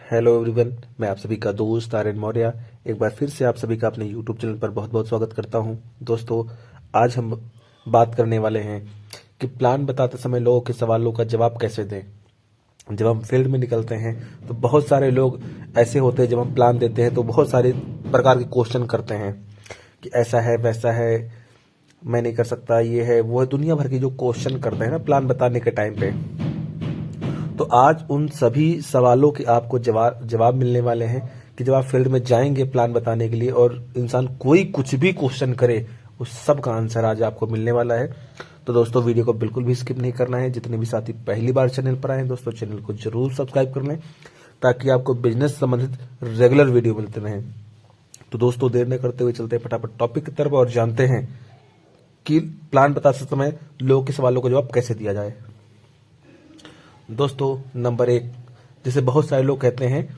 Hello everyone, मैं आप सभी का दोस्त आर्यन मौर्य एक बार फिर से आप सभी का अपने यूट्यूब चैनल पर बहुत बहुत स्वागत करता हूं। दोस्तों, आज हम बात करने वाले हैं कि प्लान बताते समय लोगों के सवालों का जवाब कैसे दें। जब हम फील्ड में निकलते हैं तो बहुत सारे लोग ऐसे होते हैं, जब हम प्लान देते हैं तो बहुत सारे प्रकार के क्वेश्चन करते हैं कि ऐसा है वैसा है, मैं नहीं कर सकता, ये है वो है, दुनिया भर के जो क्वेश्चन करते हैं ना प्लान बताने के टाइम पे। तो आज उन सभी सवालों के आपको जवाब मिलने वाले हैं कि जब आप फील्ड में जाएंगे प्लान बताने के लिए और इंसान कोई कुछ भी क्वेश्चन करे, उस सब का आंसर आज आपको मिलने वाला है। तो दोस्तों, वीडियो को बिल्कुल भी स्किप नहीं करना है। जितने भी साथी पहली बार चैनल पर आए हैं दोस्तों, चैनल को जरूर सब्सक्राइब कर लें ताकि आपको बिजनेस संबंधित रेगुलर वीडियो मिलते रहें। तो दोस्तों, देर न करते हुए चलते हैं फटाफट टॉपिक की तरफ और जानते हैं कि प्लान बताते समय लोगों के सवालों का जवाब कैसे दिया जाए। दोस्तों, नंबर 1, जैसे बहुत सारे लोग कहते हैं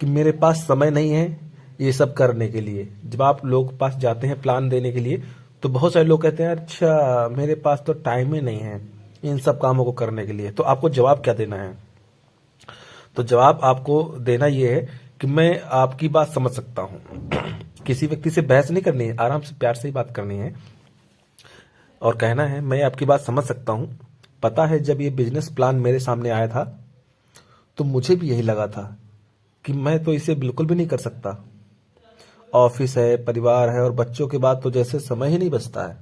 कि मेरे पास समय नहीं है ये सब करने के लिए। जब आप लोग के पास जाते हैं प्लान देने के लिए तो बहुत सारे लोग कहते हैं अच्छा मेरे पास तो टाइम ही नहीं है इन सब कामों को करने के लिए। तो आपको जवाब क्या देना है? तो जवाब आपको देना ये है कि मैं आपकी बात समझ सकता हूं। किसी व्यक्ति से बहस नहीं करनी है, आराम से प्यार से ही बात करनी है और कहना है मैं आपकी बात समझ सकता हूं। पता है, जब ये बिजनेस प्लान मेरे सामने आया था तो मुझे भी यही लगा था कि मैं तो इसे बिल्कुल भी नहीं कर सकता। ऑफिस है, परिवार है और बच्चों के बाद तो जैसे समय ही नहीं बचता है।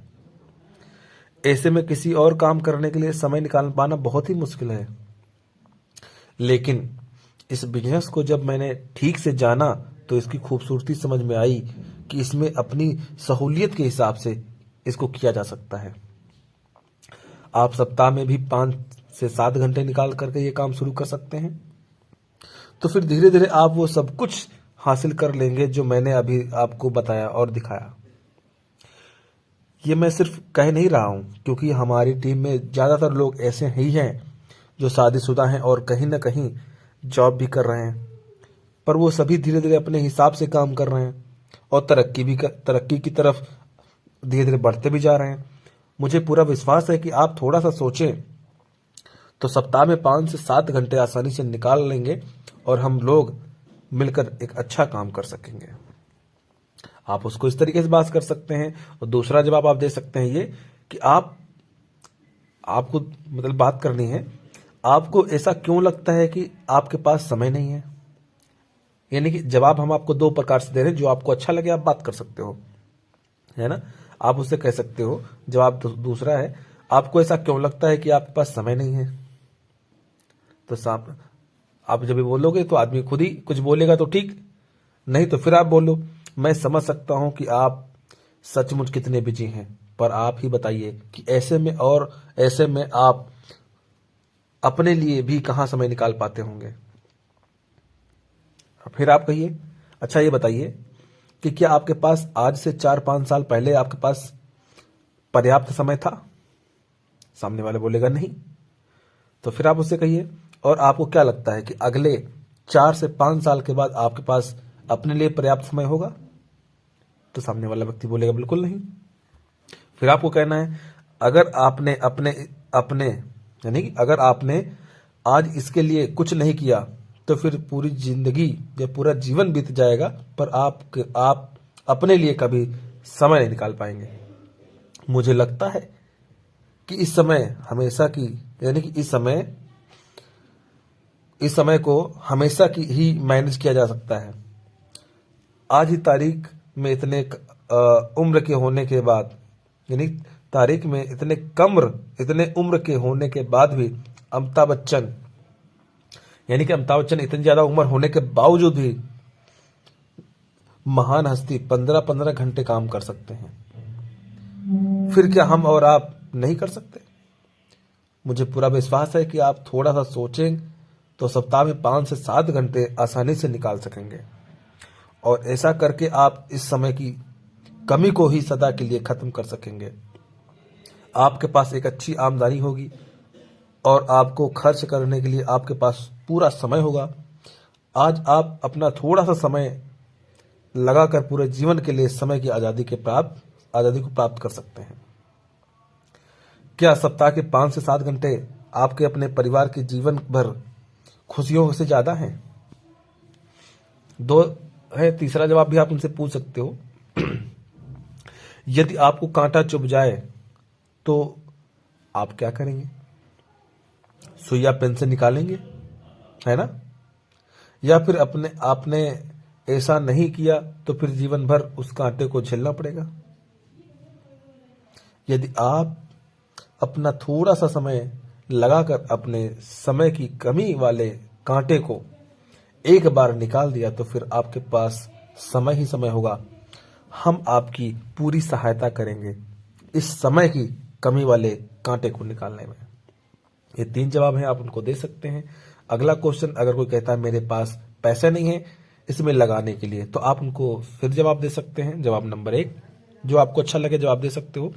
ऐसे में किसी और काम करने के लिए समय निकाल पाना बहुत ही मुश्किल है। लेकिन इस बिजनेस को जब मैंने ठीक से जाना तो इसकी खूबसूरती समझ में आई कि इसमें अपनी सहूलियत के हिसाब से इसको किया जा सकता है। आप सप्ताह में भी 5 से 7 घंटे निकाल करके ये काम शुरू कर सकते हैं। तो फिर धीरे धीरे आप वो सब कुछ हासिल कर लेंगे जो मैंने अभी आपको बताया और दिखाया। ये मैं सिर्फ कह नहीं रहा हूं, क्योंकि हमारी टीम में ज्यादातर लोग ऐसे ही हैं जो शादीशुदा हैं और कहीं ना कहीं जॉब भी कर रहे हैं, पर वो सभी धीरे धीरे अपने हिसाब से काम कर रहे हैं और तरक्की की तरफ धीरे धीरे बढ़ते भी जा रहे हैं। मुझे पूरा विश्वास है कि आप थोड़ा सा सोचें तो सप्ताह में 5 से 7 घंटे आसानी से निकाल लेंगे और हम लोग मिलकर एक अच्छा काम कर सकेंगे। आप उसको इस तरीके से बात कर सकते हैं। और दूसरा जवाब आप दे सकते हैं ये कि आपको मतलब बात करनी है, आपको ऐसा क्यों लगता है कि आपके पास समय नहीं है। यानी कि जवाब हम आपको 2 प्रकार से दे रहे हैं, जो आपको अच्छा लगे आप बात कर सकते हो, है ना। आप उससे कह सकते हो। जवाब दूसरा है, आपको ऐसा क्यों लगता है कि आपके पास समय नहीं है। तो साहब, आप जब भी बोलोगे तो आदमी खुद ही कुछ बोलेगा तो ठीक, नहीं तो फिर आप बोलो मैं समझ सकता हूं कि आप सचमुच कितने बिजी हैं, पर आप ही बताइए कि ऐसे में आप अपने लिए भी कहां समय निकाल पाते होंगे। फिर आप कहिए अच्छा ये बताइए कि क्या आपके पास आज से 4-5 साल पहले आपके पास पर्याप्त समय था। सामने वाले बोलेगा नहीं। तो फिर आप उससे कहिए और आपको क्या लगता है कि अगले 4 से 5 साल के बाद आपके पास अपने लिए पर्याप्त समय होगा। तो सामने वाला व्यक्ति बोलेगा बिल्कुल नहीं। फिर आपको कहना है अगर आपने अपने अपने यानी कि अगर आपने आज इसके लिए कुछ नहीं किया तो फिर पूरी जिंदगी या पूरा जीवन बीत जाएगा, पर आप अपने लिए कभी समय नहीं निकाल पाएंगे। मुझे लगता है कि इस समय को हमेशा की ही मैनेज किया जा सकता है। आज ही तारीख में इतने उम्र के होने के बाद, यानी तारीख में इतने उम्र के होने के बाद भी अमिताभ बच्चन इतनी ज्यादा उम्र होने के बावजूद भी महान हस्ती 15-15 घंटे काम कर सकते हैं। फिर क्या हम और आप नहीं कर सकते? मुझे पूरा विश्वास है कि आप थोड़ा सा सोचें तो सप्ताह में 5 से 7 घंटे आसानी से निकाल सकेंगे और ऐसा करके आप इस समय की कमी को ही सदा के लिए खत्म कर सकेंगे। आपके पास एक अच्छी आमदनी होगी और आपको खर्च करने के लिए आपके पास पूरा समय होगा। आज आप अपना थोड़ा सा समय लगाकर पूरे जीवन के लिए समय की आजादी को प्राप्त कर सकते हैं। क्या सप्ताह के 5 से 7 घंटे आपके अपने परिवार के जीवन भर खुशियों से ज्यादा हैं? दो है, तीसरा जवाब भी आप उनसे पूछ सकते हो। यदि आपको कांटा चुभ जाए तो आप क्या करेंगे? सुइया पेन से निकालेंगे, है ना? या फिर अपने आपने ऐसा नहीं किया तो फिर जीवन भर उस कांटे को झेलना पड़ेगा। यदि आप अपना थोड़ा सा समय लगाकर अपने समय की कमी वाले कांटे को एक बार निकाल दिया तो फिर आपके पास समय ही समय होगा। हम आपकी पूरी सहायता करेंगे इस समय की कमी वाले कांटे को निकालने में। ये 3 जवाब हैं, आप उनको दे सकते हैं। अगला क्वेश्चन, अगर कोई कहता है मेरे पास पैसे नहीं है इसमें लगाने के लिए, तो आप उनको फिर जवाब दे सकते हैं। जवाब नंबर 1, जो आपको अच्छा लगे जवाब दे सकते हो।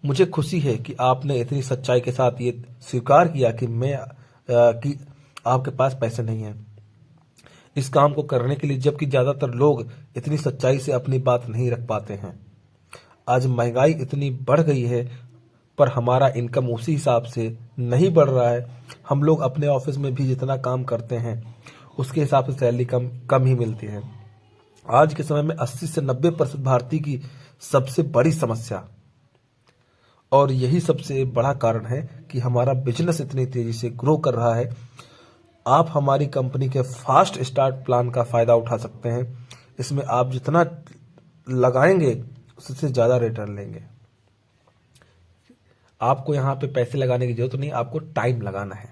मुझे खुशी है कि आपने इतनी सच्चाई के साथ ये स्वीकार किया कि आपके पास पैसे नहीं है इस काम को करने के लिए, जबकि ज्यादातर लोग इतनी सच्चाई से अपनी बात नहीं रख पाते हैं। आज महंगाई इतनी बढ़ गई है पर हमारा इनकम उसी हिसाब से नहीं बढ़ रहा है। हम लोग अपने ऑफिस में भी जितना काम करते हैं उसके हिसाब से सैलरी कम ही मिलती है। आज के समय में 80 से 90% भारतीय की सबसे बड़ी समस्या और यही सबसे बड़ा कारण है कि हमारा बिजनेस इतनी तेजी से ग्रो कर रहा है। आप हमारी कंपनी के फास्ट स्टार्ट प्लान का फायदा उठा सकते हैं। इसमें आप जितना लगाएंगे उससे ज्यादा रिटर्न लेंगे। आपको यहां पे पैसे लगाने की जरूरत नहीं, आपको टाइम लगाना है।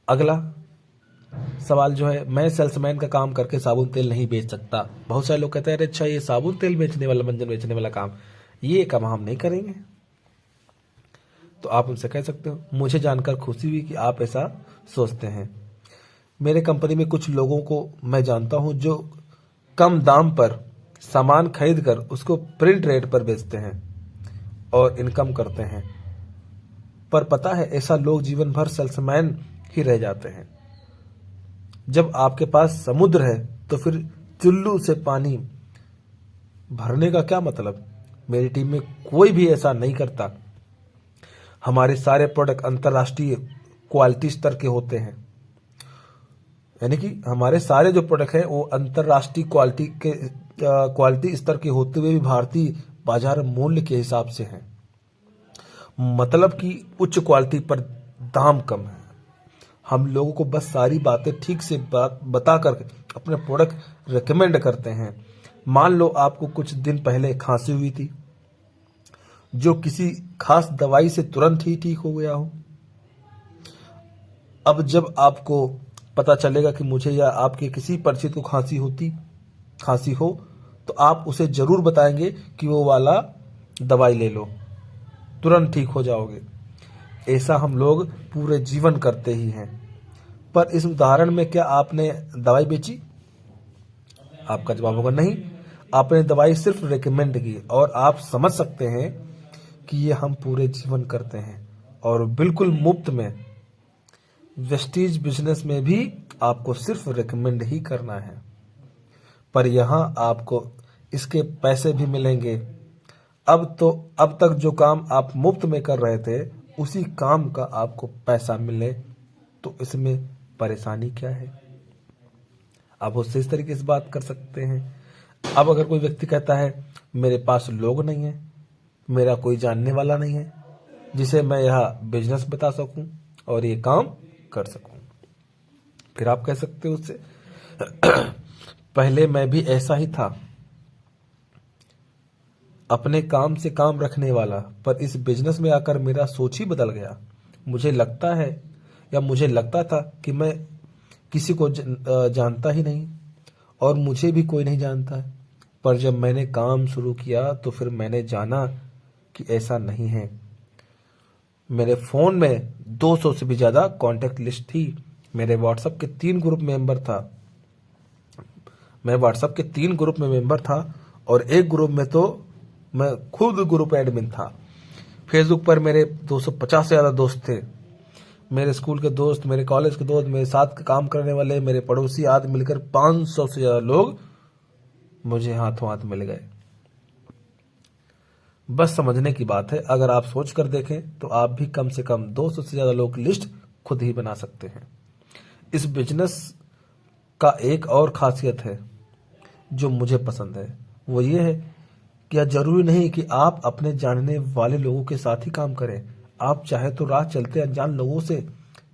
अगला सवाल जो है, मैं सेल्समैन का काम करके साबुन तेल नहीं बेच सकता। बहुत सारे लोग कहते हैं अरे अच्छा ये साबुन तेल बेचने वाला, मंजन बेचने वाला काम, ये काम हम नहीं करेंगे। तो आप उनसे कह सकते हो मुझे जानकर खुशी हुई कि आप ऐसा सोचते हैं। मेरे कंपनी में कुछ लोगों को मैं जानता हूं जो कम दाम पर सामान खरीद कर उसको प्रिंट रेट पर बेचते हैं और इनकम करते हैं। पर पता है ऐसा लोग जीवन भर सेल्समैन ही रह जाते हैं। जब आपके पास समुद्र है तो फिर चुल्लू से पानी भरने का क्या मतलब? मेरी टीम में कोई भी ऐसा नहीं करता। हमारे सारे प्रोडक्ट अंतर्राष्ट्रीय क्वालिटी स्तर के होते हैं, यानी कि हमारे सारे जो प्रोडक्ट हैं वो अंतर्राष्ट्रीय क्वालिटी स्तर के होते हुए भी भारतीय बाजार मूल्य के हिसाब से हैं। मतलब कि उच्च क्वालिटी पर दाम कम है। हम लोगों को बस सारी बातें ठीक से बताकर अपने प्रोडक्ट रिकमेंड करते हैं। मान लो आपको कुछ दिन पहले खांसी हुई थी जो किसी खास दवाई से तुरंत ही ठीक हो गया हो। अब जब आपको पता चलेगा कि मुझे या आपके किसी परिचित को खांसी हो तो आप उसे जरूर बताएंगे कि वो वाला दवाई ले लो, तुरंत ठीक हो जाओगे। ऐसा हम लोग पूरे जीवन करते ही हैं। पर इस उदाहरण में क्या आपने दवाई बेची? आपका जवाब होगा नहीं। आपने दवाई सिर्फ रिकमेंड की और आप समझ सकते हैं कि ये हम पूरे जीवन करते हैं और बिल्कुल मुफ्त में। वेस्टीज बिजनेस में भी आपको सिर्फ रिकमेंड ही करना है, पर यहां आपको इसके पैसे भी मिलेंगे। अब तक जो काम आप मुफ्त में कर रहे थे उसी काम का आपको पैसा मिले तो इसमें परेशानी क्या है? आप उससे इस तरीके से बात कर सकते हैं। अब अगर कोई व्यक्ति कहता है मेरे पास लोग नहीं है, मेरा कोई जानने वाला नहीं है जिसे मैं यह बिजनेस बता सकूं और ये काम कर सकूं, फिर आप कह सकते हो उससे पहले मैं भी ऐसा ही था, अपने काम से काम रखने वाला, पर इस बिजनेस में आकर मेरा सोच ही बदल गया। मुझे लगता था कि मैं किसी को जानता ही नहीं और मुझे भी कोई नहीं जानता है, पर जब मैंने काम शुरू किया तो फिर मैंने जाना कि ऐसा नहीं है। मेरे फोन में 200 से भी ज्यादा कॉन्टेक्ट लिस्ट थी। मेरे व्हाट्सएप के 3 ग्रुप मेंबर था। मैं व्हाट्सएप के 3 ग्रुप में मेंबर था और एक ग्रुप में तो मैं खुद ग्रुप एडमिन था। फेसबुक पर मेरे 250 से ज्यादा दोस्त थे। मेरे स्कूल के दोस्त, मेरे कॉलेज के दोस्त, मेरे साथ काम करने वाले, मेरे पड़ोसी आदि मिलकर 500 से ज्यादा लोग मुझे हाथों हाथ मिल गए। बस समझने की बात है। अगर आप सोच कर देखें तो आप भी कम से कम 200 से ज्यादा लोग की लिस्ट खुद ही बना सकते हैं। इस बिजनेस का एक और खासियत है जो मुझे पसंद है, वो ये है कि यह जरूरी नहीं कि आप अपने जानने वाले लोगों के साथ ही काम करें। आप चाहे तो राह चलते अनजान लोगों से,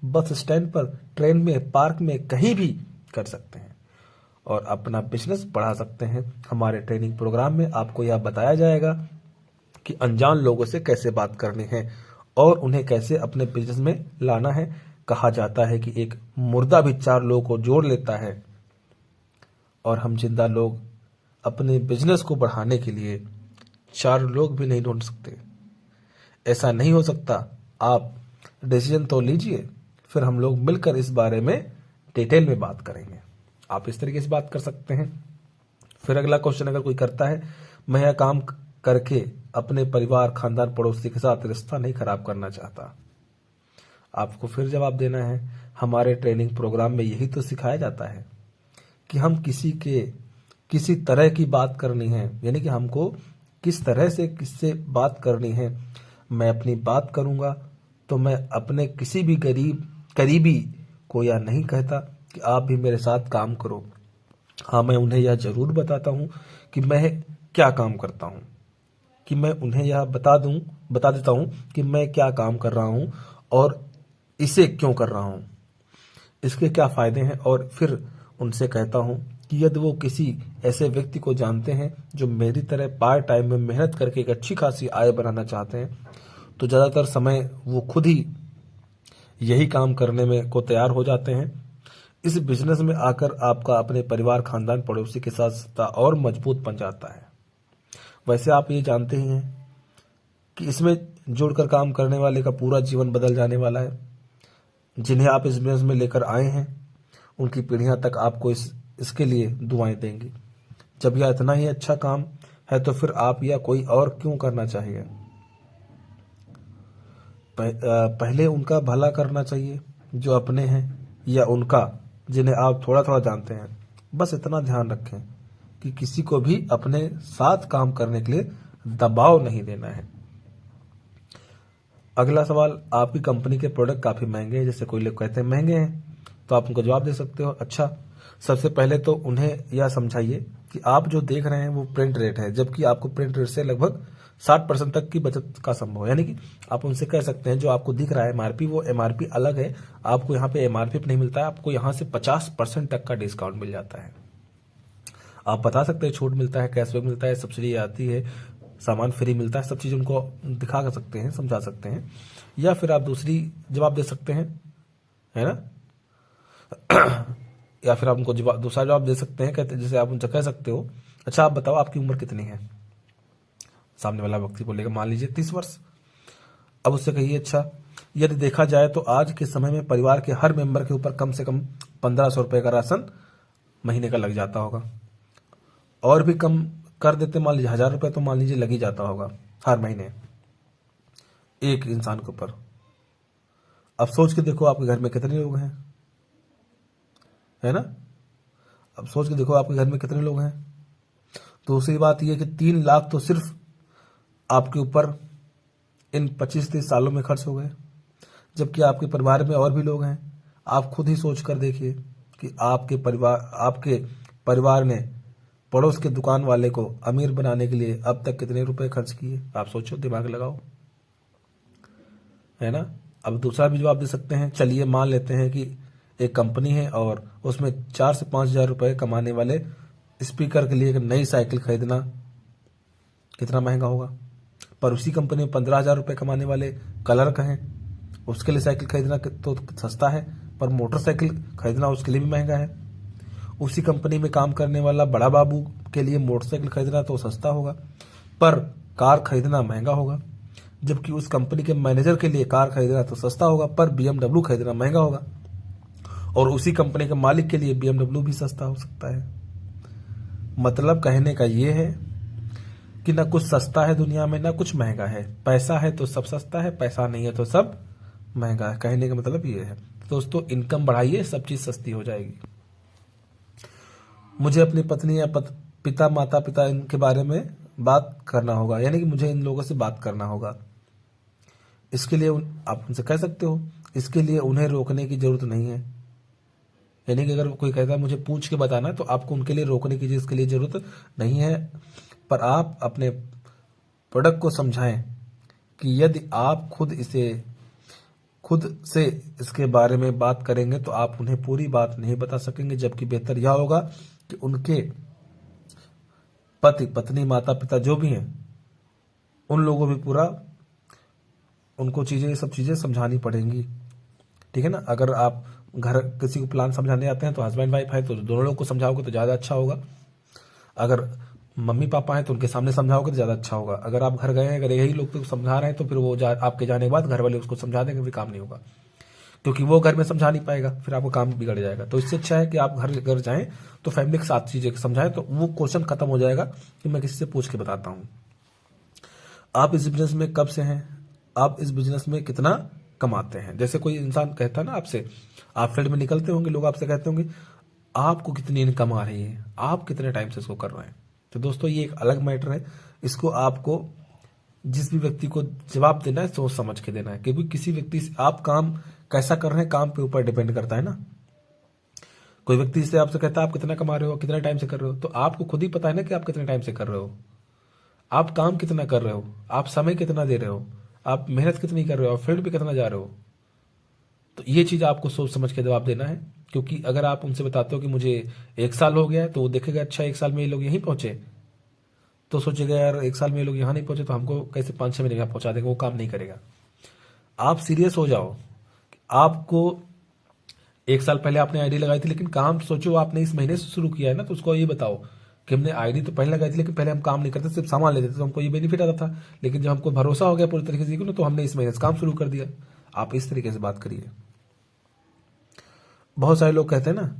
बस स्टैंड पर, ट्रेन में, पार्क में, कहीं भी कर सकते हैं और अपना बिजनेस बढ़ा सकते हैं। हमारे ट्रेनिंग प्रोग्राम में आपको यह बताया जाएगा कि अनजान लोगों से कैसे बात करनी है और उन्हें कैसे अपने बिजनेस में लाना है। कहा जाता है कि एक मुर्दा भी 4 लोगों को जोड़ लेता है और हम जिंदा लोग अपने बिजनेस को बढ़ाने के लिए 4 लोग भी नहीं ढूंढ सकते। ऐसा नहीं हो सकता। आप डिसीजन तो लीजिए, फिर हम लोग मिलकर इस बारे में डिटेल में बात करेंगे। आप इस तरीके से बात कर सकते हैं। फिर अगला क्वेश्चन अगर कोई करता है, मैं यह काम करके अपने परिवार, खानदान, पड़ोसी के साथ रिश्ता नहीं खराब करना चाहता। आपको फिर जवाब देना है, हमारे ट्रेनिंग प्रोग्राम में यही तो सिखाया जाता है कि हम किसी तरह की बात करनी है, यानी कि हमको किस तरह से किससे बात करनी है। मैं अपनी बात करूंगा तो मैं अपने किसी भी करीबी को यह नहीं कहता कि आप भी मेरे साथ काम करो। हाँ, मैं उन्हें यह जरूर बताता हूँ कि मैं क्या काम करता हूँ, कि मैं उन्हें यह बता देता हूँ कि मैं क्या काम कर रहा हूँ और इसे क्यों कर रहा हूँ, इसके क्या फायदे हैं। और फिर उनसे कहता हूँ कि यदि वो किसी ऐसे व्यक्ति को जानते हैं जो मेरी तरह पार्ट टाइम में मेहनत करके एक अच्छी खासी आय बनाना चाहते हैं, तो ज़्यादातर समय वो खुद ही यही काम करने में को तैयार हो जाते हैं। इस बिजनेस में आकर आपका अपने परिवार, खानदान, पड़ोसी के साथ रिश्ता और मजबूत बन जाता है। वैसे आप ये जानते ही हैं कि इसमें जुड़कर काम करने वाले का पूरा जीवन बदल जाने वाला है। जिन्हें आप इस बिजनेस में लेकर आए हैं उनकी पीढ़ियां तक आपको इसके लिए दुआएं देंगी। जब यह इतना ही अच्छा काम है तो फिर आप या कोई और क्यों करना चाहिए। पहले उनका भला करना चाहिए जो अपने हैं, या उनका जिन्हें आप थोड़ा थोड़ा जानते हैं। बस इतना ध्यान रखें कि किसी को भी अपने साथ काम करने के लिए दबाव नहीं देना है। अगला सवाल, आपकी कंपनी के प्रोडक्ट काफी महंगे हैं, जैसे कोई लोग कहते हैं महंगे हैं, तो आप उनको जवाब दे सकते हो। अच्छा, सबसे पहले तो उन्हें यह समझाइए कि आप जो देख रहे हैं वो प्रिंट रेट है, जबकि आपको प्रिंट रेट से लगभग 60% तक की बचत का संभव है। यानी कि आप उनसे कह सकते हैं जो आपको दिख रहा है एमआरपी, वो एमआरपी अलग है। आपको यहाँ पे एमआरपी नहीं मिलता है, आपको यहाँ से 50% तक का डिस्काउंट मिल जाता है। आप बता सकते हैं छूट मिलता है, कैशबैक मिलता है, सब्सिडी आती है, सामान फ्री मिलता है। सब चीज़ उनको दिखा सकते हैं, समझा सकते हैं। या फिर आप दूसरी जवाब दे सकते हैं, है ना। या फिर आप उनको दूसरा जवाब दे सकते हैं, कहते जैसे आप उनसे कह सकते हो, अच्छा आप बताओ आपकी उम्र कितनी है। सामने वाला व्यक्ति बोलेगा मान लीजिए 30 वर्ष। अब उससे कहिए, अच्छा यदि देखा जाए तो आज के समय में परिवार के हर मेंबर के ऊपर कम से कम 1500 रुपए का राशन महीने का लग जाता होगा, और भी कम कर देते मान लीजिए 1000 रुपए तो मान लीजिए लग ही जाता होगा हर महीने एक इंसान के ऊपर। अब सोच के देखो आपके घर में कितने लोग हैं, है ना। अब सोच के देखो आपके घर में कितने लोग हैं। दूसरी बात यह कि 3 लाख तो सिर्फ आपके ऊपर इन 25-30 सालों में खर्च हो गए, जबकि आपके परिवार में और भी लोग हैं। आप खुद ही सोच कर देखिए कि आपके परिवार ने पड़ोस के दुकान वाले को अमीर बनाने के लिए अब तक कितने रुपए खर्च किए। आप सोचो, दिमाग लगाओ, है ना। अब दूसरा भी जवाब दे सकते हैं, चलिए मान लेते हैं कि एक कंपनी है और उसमें 4 से 5 हजार रुपए कमाने वाले स्पीकर के लिए एक नई साइकिल खरीदना कितना महंगा होगा। पर उसी कंपनी में 15,000 रुपए कमाने वाले क्लर्क हैं, उसके लिए साइकिल खरीदना तो सस्ता है, पर मोटरसाइकिल खरीदना उसके लिए भी महंगा है। उसी कंपनी में काम करने वाला बड़ा बाबू के लिए मोटरसाइकिल खरीदना तो सस्ता होगा, पर कार खरीदना महंगा होगा। जबकि उस कंपनी के मैनेजर के लिए कार खरीदना तो सस्ता होगा, पर BMW खरीदना महंगा होगा। और उसी कंपनी के मालिक के लिए BMW भी सस्ता हो सकता है। मतलब कहने का ये है कि ना कुछ सस्ता है दुनिया में, ना कुछ महंगा है। पैसा है तो सब सस्ता है, पैसा नहीं है तो सब महंगा है। कहने का मतलब ये है। दोस्तों, इनकम बढ़ाइए, सब चीज सस्ती हो जाएगी। मुझे अपनी पत्नी या माता पिता इनके बारे में बात करना होगा, यानी कि मुझे इन लोगों से बात करना होगा। इसके लिए आप उनसे कह सकते हो, इसके लिए उन्हें रोकने की जरूरत नहीं है। यानी कि अगर कोई कहता है मुझे पूछ के बताना, तो आपको उनके लिए रोकने की इसके लिए जरूरत नहीं है। पर आप अपने प्रोडक्ट को समझाएं कि यदि आप खुद से इसके बारे में बात करेंगे तो आप उन्हें पूरी बात नहीं बता सकेंगे, जबकि बेहतर यह होगा कि उनके पति पत्नी माता पिता जो भी हैं उन लोगों भी पूरा उनको ये सब चीजें समझानी पड़ेंगी। ठीक है ना। अगर आप घर किसी को प्लान समझाने आते हैं तो हस्बैंड वाइफ है तो दोनों लोग को समझाओगे तो ज्यादा अच्छा होगा। अगर मम्मी पापा हैं तो उनके सामने समझाओगे तो ज्यादा अच्छा होगा। अगर आप घर गए हैं, अगर यही लोग तो समझा रहे हैं तो फिर वो आपके जाने के बाद घर वाले उसको समझा देंगे, फिर काम नहीं होगा, क्योंकि वो घर में समझा नहीं पाएगा, फिर आपका काम बिगड़ जाएगा। तो इससे अच्छा है कि आप घर जाएं तो फैमिली के साथ चीजें समझाएं, तो वो क्वेश्चन खत्म हो जाएगा कि मैं किसी से पूछ के बताता हूं। आप इस बिजनेस में कब से हैं, आप इस बिजनेस में कितना कमाते हैं। जैसे कोई इंसान कहता है ना आपसे, आप फील्ड में निकलते होंगे, लोग आपसे कहते होंगे आपको कितनी इनकम आ रही है, आप कितने टाइम से इसको कर रहे हैं। तो दोस्तों ये एक अलग मैटर है, इसको आपको जिस भी व्यक्ति को जवाब देना है सोच समझ के देना है, क्योंकि किसी व्यक्ति से आप काम कैसा कर रहे हैं काम पे ऊपर डिपेंड करता है ना। कोई व्यक्ति से आपसे कहता है आप कितना कमा रहे हो, कितना टाइम से कर रहे हो, तो आपको खुद ही पता है ना कि आप कितने टाइम से कर रहे हो, आप काम कितना कर रहे हो, आप समय कितना दे रहे हो, आप मेहनत कितनी कर रहे हो, फील्ड पे कितना जा रहे हो। तो ये चीज आपको सोच समझ के जवाब देना है, क्योंकि अगर आप उनसे बताते हो कि मुझे 1 साल हो गया है, तो वो देखेगा अच्छा 1 साल में ये लोग यहीं पहुंचे, तो सोचेगा यार 1 साल में ये लोग यहाँ नहीं पहुंचे तो हमको कैसे 5-6 महीने यहाँ पहुंचा देंगे, वो काम नहीं करेगा। आप सीरियस हो जाओ। आपको 1 साल पहले आपने आईडी लगाई थी, लेकिन काम सोचो आपने इस महीने से शुरू किया है ना, तो उसको ये बताओ कि हमने आईडी तो पहले लगाई थी, लेकिन पहले हम काम नहीं करते, सिर्फ सामान लेते थे, तो हमको ये बेनिफिट आता था, लेकिन जब हमको भरोसा हो गया पूरी तरीके से तो हमने इस महीने से काम शुरू कर दिया। आप इस तरीके से बात करिए। बहुत सारे लोग कहते हैं ना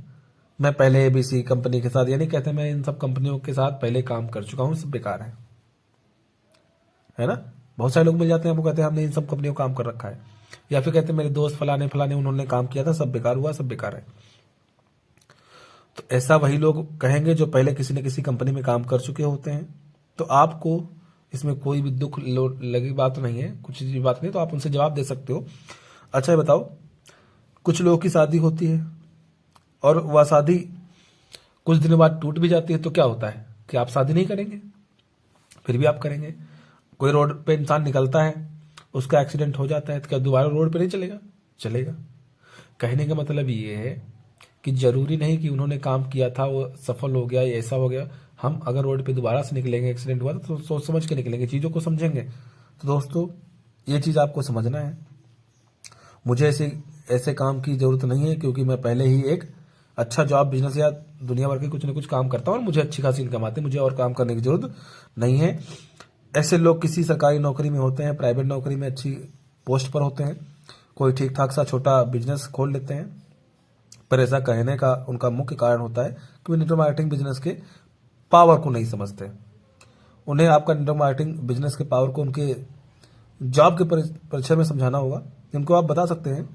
मैं पहले एबीसी कंपनी के साथ, यानी कहते हैं मैं इन सब कंपनियों के साथ पहले काम कर चुका हूं, सब बेकार है ना। बहुत सारे लोग मिल जाते हैं वो कहते हैं हमने इन सब कंपनियों में काम कर रखा है, या फिर कहते हैं मेरे दोस्त फलाने फलाने उन्होंने काम किया था, सब बेकार हुआ, सब बेकार है। तो ऐसा वही लोग कहेंगे जो पहले किसी न किसी कंपनी में काम कर चुके होते हैं। तो आपको इसमें कोई भी दुख लगी बात नहीं है, कुछ भी बात नहीं, तो आप उनसे जवाब दे सकते हो। अच्छा ये बताओ, कुछ लोगों की शादी होती है और वह शादी कुछ दिनों बाद टूट भी जाती है, तो क्या होता है कि आप शादी नहीं करेंगे, फिर भी आप करेंगे। कोई रोड पे इंसान निकलता है, उसका एक्सीडेंट हो जाता है, तो क्या दोबारा रोड पे नहीं चलेगा, चलेगा। कहने का मतलब ये है कि जरूरी नहीं कि उन्होंने काम किया था वो सफल हो गया या ऐसा हो गया। हम अगर रोड पे दोबारा से निकलेंगे, एक्सीडेंट हुआ तो सोच समझ के निकलेंगे, चीजों को समझेंगे। तो दोस्तों ये चीज आपको समझना है। मुझे ऐसे काम की जरूरत नहीं है, क्योंकि मैं पहले ही एक अच्छा जॉब बिजनेस या दुनिया भर के कुछ न कुछ काम करता हूँ और मुझे अच्छी खासी इनकम आती है, मुझे और काम करने की जरूरत नहीं है। ऐसे लोग किसी सरकारी नौकरी में होते हैं, प्राइवेट नौकरी में अच्छी पोस्ट पर होते हैं, कोई ठीक ठाक सा छोटा बिजनेस खोल लेते हैं, पर ऐसा कहने का उनका मुख्य कारण होता है कि वे नेटवर्क मार्केटिंग बिजनेस के पावर को नहीं समझते। उन्हें आपका नेटवर्क मार्केटिंग बिजनेस के पावर को उनके जॉब के परिचय में समझाना होगा। उनको आप बता सकते हैं,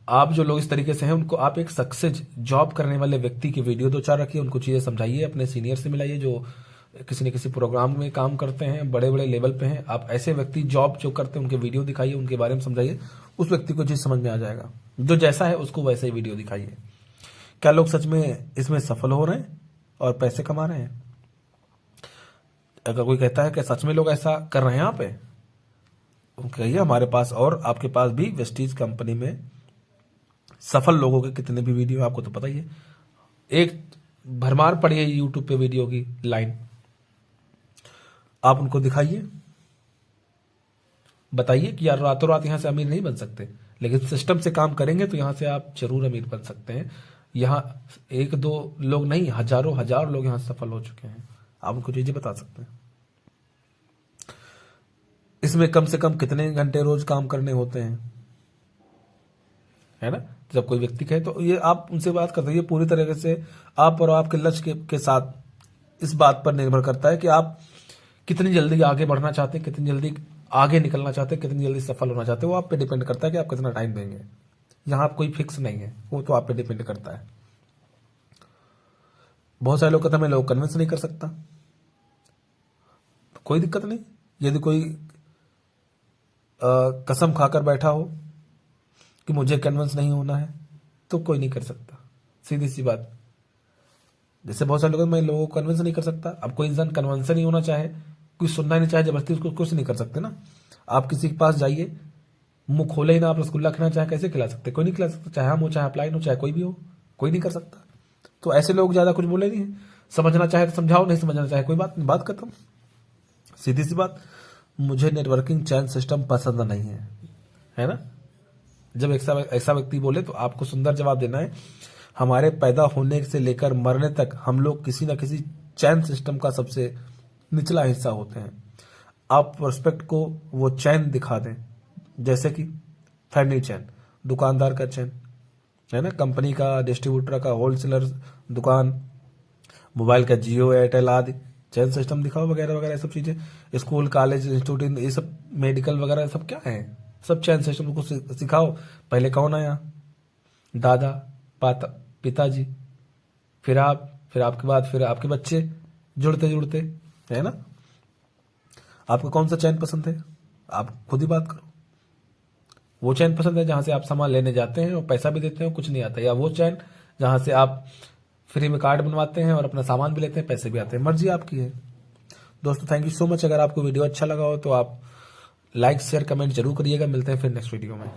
आप जो लोग इस तरीके से हैं उनको आप एक सक्सेस जॉब करने वाले व्यक्ति की वीडियो 2-4 रखिए, उनको चीजें समझाइए, अपने सीनियर से मिलाइए जो किसी न किसी प्रोग्राम में काम करते हैं, बड़े बड़े लेवल पे हैं। आप ऐसे व्यक्ति जॉब जो करते हैं उनके वीडियो दिखाइए, उनके बारे में समझाइए, उस व्यक्ति को चीज समझ में आ जाएगा। जो जैसा है उसको वैसे ही वीडियो दिखाइए। क्या लोग सच में इसमें सफल हो रहे हैं और पैसे कमा रहे हैं? अगर कोई कहता है कि सच में लोग ऐसा कर रहे हैं यहाँ पे, कहिए हमारे पास और आपके पास भी वेस्टीज कंपनी में सफल लोगों के कितने भी वीडियो, आपको तो पता ही है। एक भरमार पड़ी है यूट्यूब पे वीडियो की लाइन, आप उनको दिखाइए, बताइए कि यार रातों रात यहां से अमीर नहीं बन सकते, लेकिन सिस्टम से काम करेंगे तो यहां से आप जरूर अमीर बन सकते हैं। यहां 1-2 लोग नहीं, हजारों हजार लोग यहां सफल हो चुके हैं, आप उनको चीजें बता सकते हैं। इसमें कम से कम कितने घंटे रोज काम करने होते हैं, है ना। जब कोई व्यक्ति कहे तो ये आप उनसे बात करते हैं, ये पूरी तरीके से आप और आपके लक्ष्य के साथ इस बात पर निर्भर करता है कि आप कितनी जल्दी आगे बढ़ना चाहते हैं, कितनी जल्दी आगे निकलना चाहते हैं, कितनी जल्दी सफल होना चाहते हैं। वो आप पे डिपेंड करता है कि आप कितना टाइम देंगे। यहाँ आप कोई फिक्स नहीं है, वो तो आप पे डिपेंड करता है। बहुत सारे लोग कहते हैं मैं लोग कन्विंस नहीं कर सकता, तो कोई दिक्कत नहीं। यदि कोई कसम खाकर बैठा हो कि मुझे कन्विंस नहीं होना है, तो कोई नहीं कर सकता, सीधी सी बात। जैसे बहुत सारे लोग मैं लोगों को कन्विंस नहीं कर सकता। अब कोई इंसान कन्विंस नहीं होना चाहे, कोई सुनना ही नहीं चाहे, जबरदस्ती उसको कुछ नहीं कर सकते ना। आप किसी के पास जाइए, मुंह खोले ही ना, आप रसगुल्ला खिलाना चाहे कैसे खिला सकते? कोई नहीं खिला सकता, चाहे हम हो, चाहे अपलाइन हो, चाहे कोई भी हो, कोई नहीं कर सकता। तो ऐसे लोग ज्यादा कुछ बोले नहीं है। समझना चाहे तो समझाओ, नहीं समझना चाहे कोई बात नहीं, बात खत्म, सीधी सी बात। मुझे नेटवर्किंग चैन सिस्टम पसंद नहीं है ना। जब ऐसा व्यक्ति बोले तो आपको सुंदर जवाब देना है। हमारे पैदा होने से लेकर मरने तक हम लोग किसी ना किसी चैन सिस्टम का सबसे निचला हिस्सा होते हैं। आप प्रोस्पेक्ट को वो चैन दिखा दें, जैसे कि फैमिली चैन, दुकानदार का चैन, है ना, कंपनी का, डिस्ट्रीब्यूटर का, होलसेलर दुकान, मोबाइल का जियो, एयरटेल आदि चैन सिस्टम दिखाओ, वगैरह वगैरह सब चीजें। स्कूल, कॉलेज, इंस्टीट्यूट, ये सब मेडिकल वगैरह सब क्या है, सब चैन सिस्टम को सिखाओ। पहले कौन आया? दादा, पिताजी, फिर आप, फिर आपके बाद फिर आपके बच्चे, जुड़ते जुड़ते, है ना। आपको कौन सा चैन पसंद है? आप खुद ही बात करो। वो चैन पसंद है जहां से आप सामान लेने जाते हैं और पैसा भी देते हैं, कुछ नहीं आता, या वो चैन जहां से आप फ्री में कार्ड बनवाते हैं और अपना सामान भी लेते हैं, पैसे भी आते हैं? मर्जी आपकी है। दोस्तों थैंक यू सो मच। अगर आपको वीडियो अच्छा लगा हो तो आप लाइक शेयर कमेंट जरूर करिएगा। मिलते हैं फिर नेक्स्ट वीडियो में।